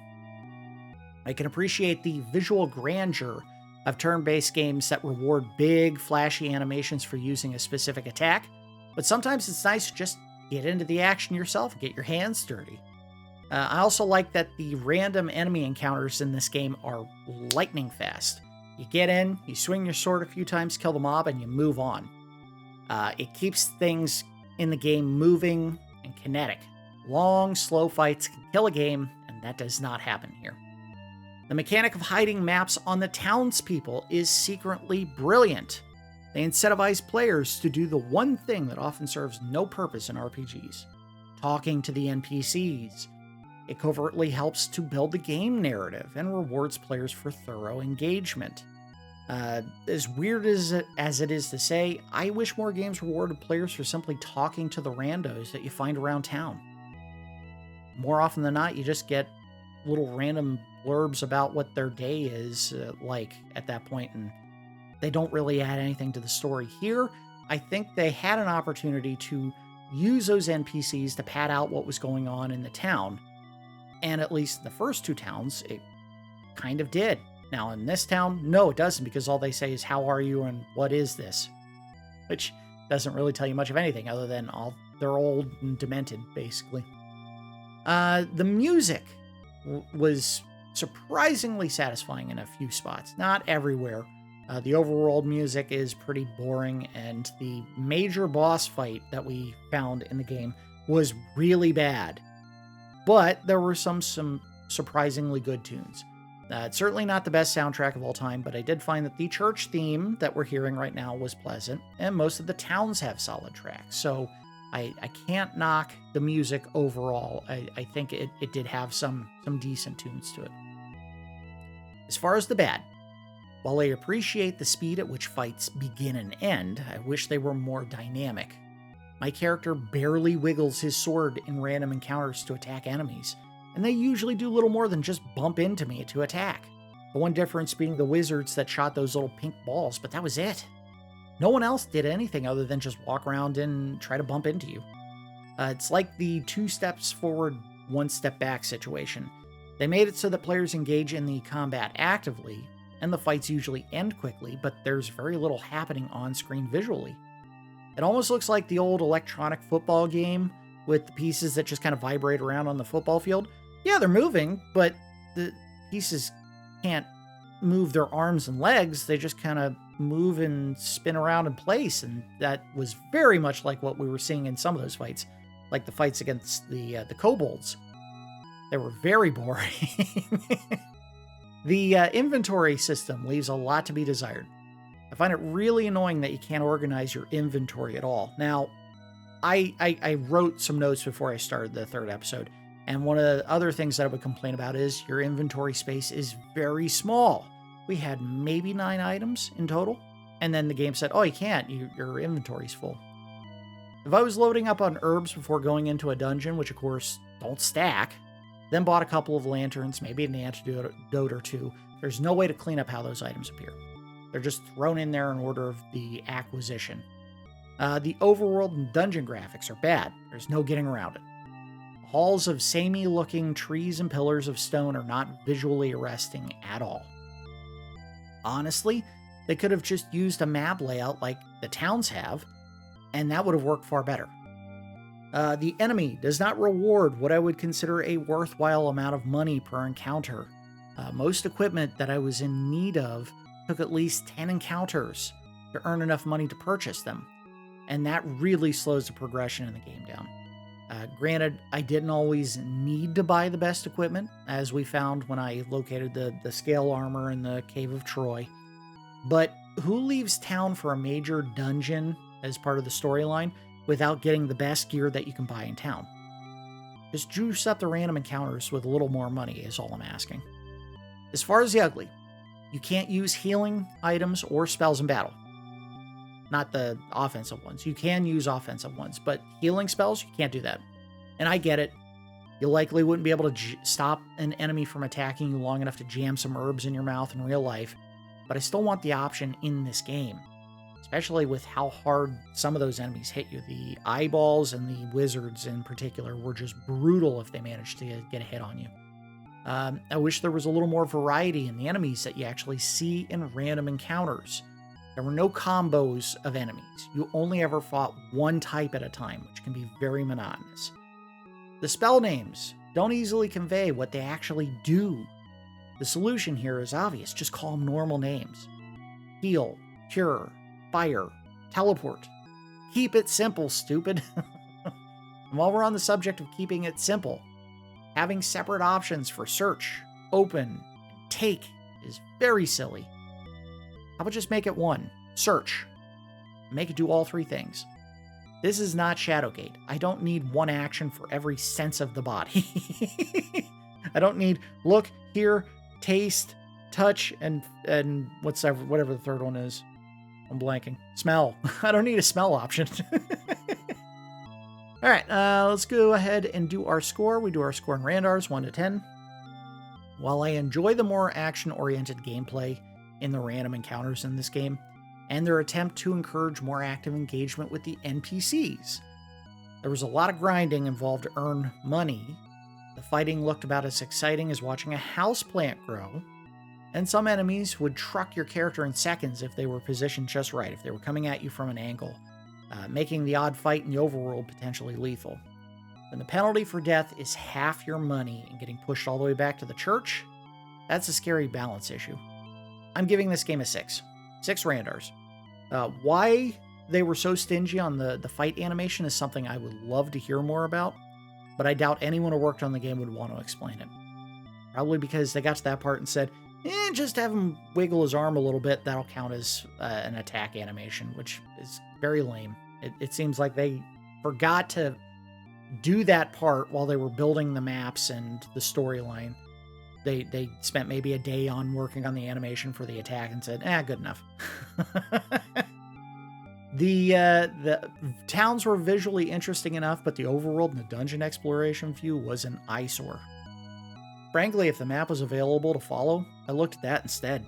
I can appreciate the visual grandeur of turn-based games that reward big, flashy animations for using a specific attack, but sometimes it's nice to just get into the action yourself and get your hands dirty. I also like that the random enemy encounters in this game are lightning fast. You get in, you swing your sword a few times, kill the mob, and you move on. It keeps things in the game moving and kinetic. Long, slow fights can kill a game, and that does not happen here. The mechanic of hiding maps on the townspeople is secretly brilliant. They incentivize players to do the one thing that often serves no purpose in RPGs: talking to the NPCs. It covertly helps to build the game narrative and rewards players for thorough engagement. As weird as it is to say, I wish more games rewarded players for simply talking to the randos that you find around town. More often than not, you just get little random blurbs about what their day is like at that point, and they don't really add anything to the story. Here, I think they had an opportunity to use those NPCs to pad out what was going on in the town. And at least the first two towns, it kind of did. Now, in this town, no, it doesn't, because all they say is, "How are you?" and "What is this?" Which doesn't really tell you much of anything other than they're old and demented, basically. The music was surprisingly satisfying in a few spots, not everywhere. The overworld music is pretty boring, and the major boss fight that we found in the game was really bad. But there were some surprisingly good tunes. It's certainly not the best soundtrack of all time, but I did find that the church theme that we're hearing right now was pleasant, and most of the towns have solid tracks, so I can't knock the music overall. I think it did have some decent tunes to it. As far as the bad, while I appreciate the speed at which fights begin and end, I wish they were more dynamic. My character barely wiggles his sword in random encounters to attack enemies, and they usually do little more than just bump into me to attack. The one difference being the wizards that shot those little pink balls, but that was it. No one else did anything other than just walk around and try to bump into you. It's like the 2 steps forward, 1 step back situation. They made it so that players engage in the combat actively, and the fights usually end quickly, but there's very little happening on screen visually. It almost looks like the old electronic football game with the pieces that just kind of vibrate around on the football field. Yeah, they're moving, but the pieces can't move their arms and legs. They just kind of move and spin around in place, and that was very much like what we were seeing in some of those fights, like the fights against the kobolds. They were very boring. The inventory system leaves a lot to be desired. I find it really annoying that you can't organize your inventory at all. Now, I wrote some notes before I started the 3rd episode, and one of the other things that I would complain about is your inventory space is very small. We had maybe 9 items in total, and then the game said, "Oh, you can't, your inventory's full." If I was loading up on herbs before going into a dungeon, which of course don't stack, then bought a couple of lanterns, maybe an antidote or 2, there's no way to clean up how those items appear. They're just thrown in there in order of the acquisition. The overworld and dungeon graphics are bad. There's no getting around it. Halls of samey-looking trees and pillars of stone are not visually arresting at all. Honestly, they could have just used a map layout like the towns have, and that would have worked far better. The enemy does not reward what I would consider a worthwhile amount of money per encounter. Most equipment that I was in need of took at least 10 encounters to earn enough money to purchase them, and that really slows the progression in the game down. Granted, I didn't always need to buy the best equipment, as we found when I located the scale armor in the Cave of Troy, but who leaves town for a major dungeon as part of the storyline without getting the best gear that you can buy in town? Just juice up the random encounters with a little more money is all I'm asking. As far as the ugly, you can't use healing items or spells in battle. Not the offensive ones. You can use offensive ones, but healing spells, you can't do that. And I get it. You likely wouldn't be able to stop an enemy from attacking you long enough to jam some herbs in your mouth in real life, but I still want the option in this game, especially with how hard some of those enemies hit you. The eyeballs and the wizards in particular were just brutal if they managed to get a hit on you. I wish there was a little more variety in the enemies that you actually see in random encounters. There were no combos of enemies. You only ever fought one type at a time, which can be very monotonous. The spell names don't easily convey what they actually do. The solution here is obvious. Just call them normal names. Heal, cure, fire, teleport. Keep it simple, stupid. And while we're on the subject of keeping it simple, having separate options for search, open, and take is very silly. How about just make it one? Search. Make it do all three things. This is not Shadowgate. I don't need one action for every sense of the body. I don't need look, hear, taste, touch, and whatever the third one is. I'm blanking. Smell. I don't need a smell option. All right, let's go ahead and do our score. We do our score in Randars, 1 to 10. While I enjoy the more action-oriented gameplay in the random encounters in this game, and their attempt to encourage more active engagement with the NPCs, there was a lot of grinding involved to earn money. The fighting looked about as exciting as watching a houseplant grow, and some enemies would truck your character in seconds if they were positioned just right, if they were coming at you from an angle, making the odd fight in the overworld potentially lethal. When the penalty for death is half your money and getting pushed all the way back to the church, that's a scary balance issue. I'm giving this game a 6. 6 Randars. Why they were so stingy on the fight animation is something I would love to hear more about, but I doubt anyone who worked on the game would want to explain it. Probably because they got to that part and said, just have him wiggle his arm a little bit, that'll count as an attack animation, which is very lame. It seems like they forgot to do that part while they were building the maps and the storyline. They spent maybe a day on working on the animation for the attack and said, good enough. The towns were visually interesting enough, but the overworld and the dungeon exploration view was an eyesore. Frankly, if the map was available to follow, I looked at that instead.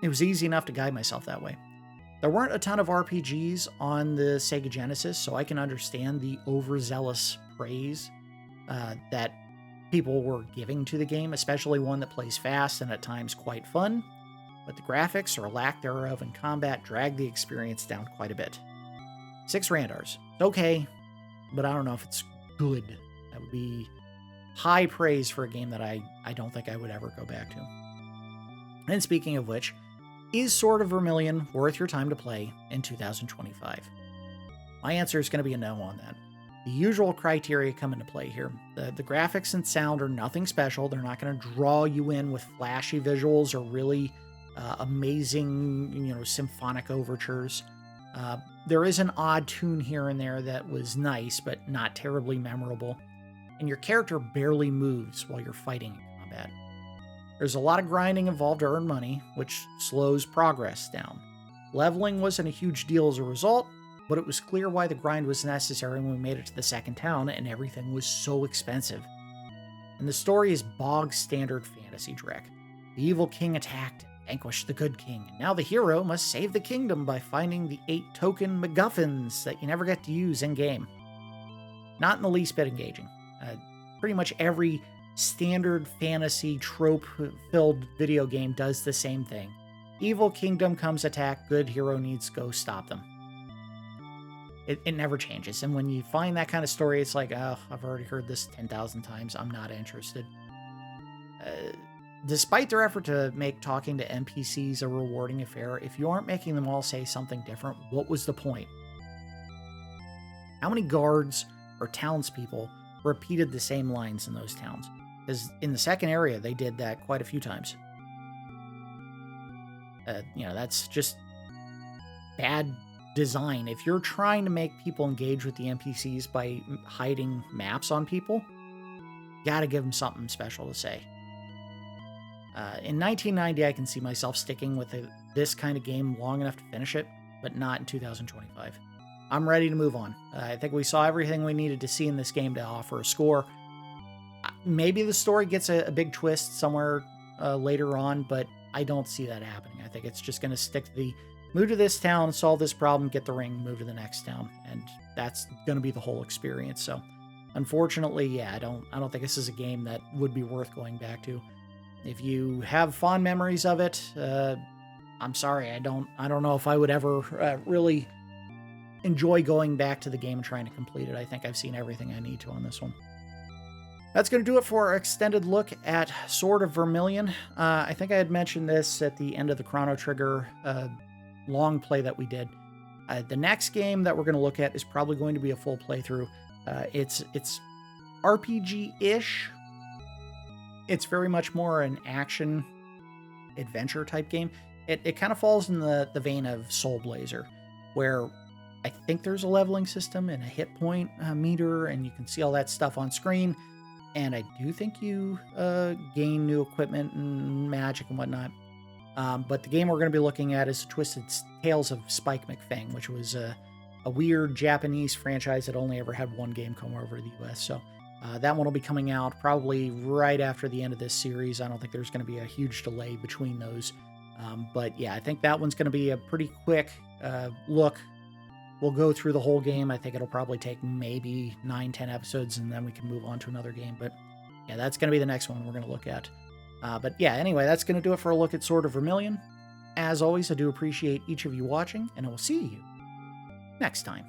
It was easy enough to guide myself that way. There weren't a ton of RPGs on the Sega Genesis, so I can understand the overzealous praise that people were giving to the game, especially one that plays fast and at times quite fun, but the graphics or lack thereof in combat dragged the experience down quite a bit. 6 Randars. Okay, but I don't know if it's good. That would be high praise for a game that I don't think I would ever go back to. And speaking of which, is Sword of Vermilion worth your time to play in 2025? My answer is going to be a no on that. The usual criteria come into play here. The graphics and sound are nothing special. They're not going to draw you in with flashy visuals or really amazing, symphonic overtures. There is an odd tune here and there that was nice, but not terribly memorable. And your character barely moves while you're fighting in combat. There's a lot of grinding involved to earn money, which slows progress down. Leveling wasn't a huge deal as a result, but it was clear why the grind was necessary when we made it to the second town and everything was so expensive. And the story is bog standard fantasy dreck. The evil king attacked and vanquished the good king, and now the hero must save the kingdom by finding the 8 token MacGuffins that you never get to use in-game. Not in the least bit engaging. Pretty much every standard fantasy trope-filled video game does the same thing. Evil kingdom comes attack, good hero needs to go stop them. It never changes, and when you find that kind of story, it's like, oh, I've already heard this 10,000 times, I'm not interested. Despite their effort to make talking to NPCs a rewarding affair, if you aren't making them all say something different, what was the point? How many guards or townspeople repeated the same lines in those towns? Because in the second area, they did that quite a few times. That's just bad design. If you're trying to make people engage with the NPCs by hiding maps on people, you gotta give them something special to say. In 1990, I can see myself sticking with this kind of game long enough to finish it, but not in 2025. I'm ready to move on. I think we saw everything we needed to see in this game to offer a score. Maybe the story gets a big twist somewhere later on, but I don't see that happening. I think it's just going to stick to the move to this town, solve this problem, get the ring, move to the next town, and that's going to be the whole experience. So, unfortunately, yeah, I don't think this is a game that would be worth going back to. If you have fond memories of it, I'm sorry, I don't know if I would ever really enjoy going back to the game and trying to complete it. I think I've seen everything I need to on this one. That's going to do it for our extended look at Sword of Vermilion. I think I had mentioned this at the end of the Chrono Trigger long play that we did. The next game that we're going to look at is probably going to be a full playthrough. It's RPG-ish. It's very much more an action adventure type game. It kind of falls in the vein of Soul Blazer, where I think there's a leveling system and a hit point meter, and you can see all that stuff on screen. And I do think you gain new equipment and magic and whatnot. But the game we're going to be looking at is Twisted Tales of Spike McFang, which was a weird Japanese franchise that only ever had one game come over to the US. So that one will be coming out probably right after the end of this series. I don't think there's going to be a huge delay between those. But yeah, I think that one's going to be a pretty quick look. We'll go through the whole game. I think it'll probably take maybe 9-10 episodes, and then we can move on to another game. But yeah, that's going to be the next one we're going to look at. But yeah, anyway, that's going to do it for a look at Sword of Vermilion. As always, I do appreciate each of you watching, and I will see you next time.